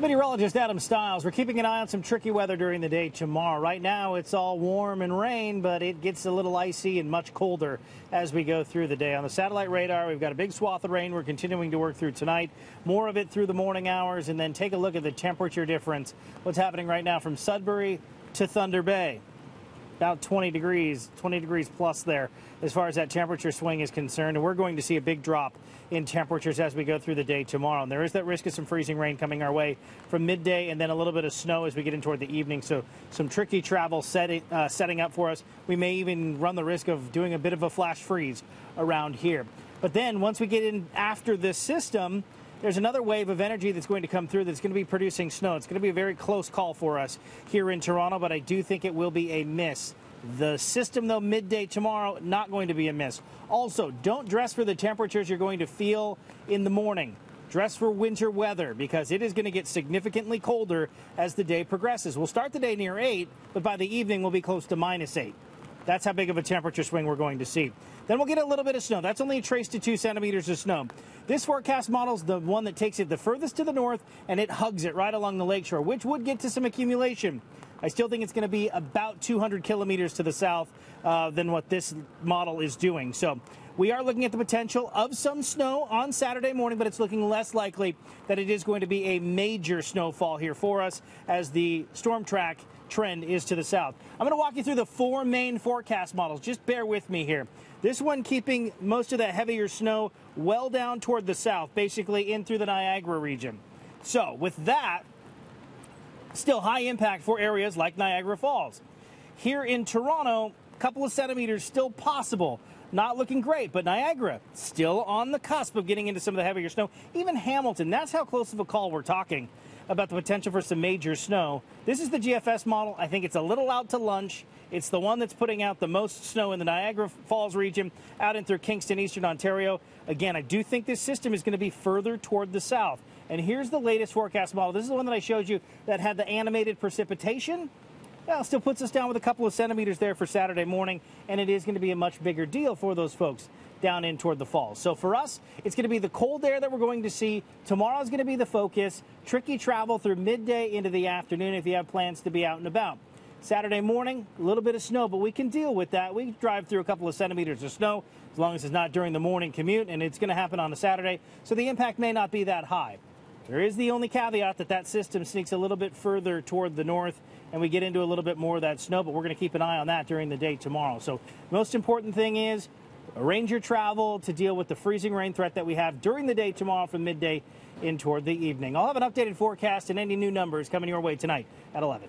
Meteorologist Adam Stiles. We're keeping an eye on some tricky weather during the day tomorrow. Right now it's all warm and rain, but it gets a little icy and much colder as we go through the day. On the satellite radar, we've got a big swath of rain we're continuing to work through tonight. More of it through the morning hours, and then take a look at the temperature difference. What's happening right now from Sudbury to Thunder Bay. About 20 degrees plus there as far as that temperature swing is concerned. And we're going to see a big drop in temperatures as we go through the day tomorrow. And there is that risk of some freezing rain coming our way from midday, and then a little bit of snow as we get in toward the evening. So some tricky travel setting up for us. We may even run the risk of doing a bit of a flash freeze around here. But then once we get in after this system, there's another wave of energy that's going to come through that's going to be producing snow. It's going to be a very close call for us here in Toronto, but I do think it will be a miss. The system, though, midday tomorrow, not going to be a miss. Also, don't dress for the temperatures you're going to feel in the morning. Dress for winter weather because it is going to get significantly colder as the day progresses. We'll start the day near 8, but by the evening we'll be close to -8. That's how big of a temperature swing we're going to see. Then we'll get a little bit of snow. That's only a trace to 2 centimeters of snow. This forecast model is the one that takes it the furthest to the north, and it hugs it right along the lakeshore, which would get to some accumulation. I still think it's going to be about 200 kilometers to the south than what this model is doing. So we are looking at the potential of some snow on Saturday morning, but it's looking less likely that it is going to be a major snowfall here for us as the storm track trend is to the south. I'm going to walk you through the 4 main forecast models. Just bear with me here. This one keeping most of that heavier snow well down toward the south, basically in through the Niagara region. So with that, still high impact for areas like Niagara Falls. Here in Toronto, a couple of centimeters still possible. Not looking great, but Niagara still on the cusp of getting into some of the heavier snow. Even Hamilton, that's how close of a call we're talking about the potential for some major snow. This is the GFS model. I think it's a little out to lunch. It's the one that's putting out the most snow in the Niagara Falls region, out in through Kingston, Eastern Ontario. Again, I do think this system is going to be further toward the south. And here's the latest forecast model. This is the one that I showed you that had the animated precipitation. Well, still puts us down with a couple of centimeters there for Saturday morning, and it is going to be a much bigger deal for those folks down in toward the falls. So for us, it's going to be the cold air that we're going to see. Tomorrow is going to be the focus. Tricky travel through midday into the afternoon if you have plans to be out and about. Saturday morning, a little bit of snow, but we can deal with that. We drive through a couple of centimeters of snow as long as it's not during the morning commute, and it's going to happen on a Saturday, so the impact may not be that high. There is the only caveat that system sneaks a little bit further toward the north, and we get into a little bit more of that snow, but we're going to keep an eye on that during the day tomorrow. So most important thing is arrange your travel to deal with the freezing rain threat that we have during the day tomorrow from midday in toward the evening. I'll have an updated forecast and any new numbers coming your way tonight at 11.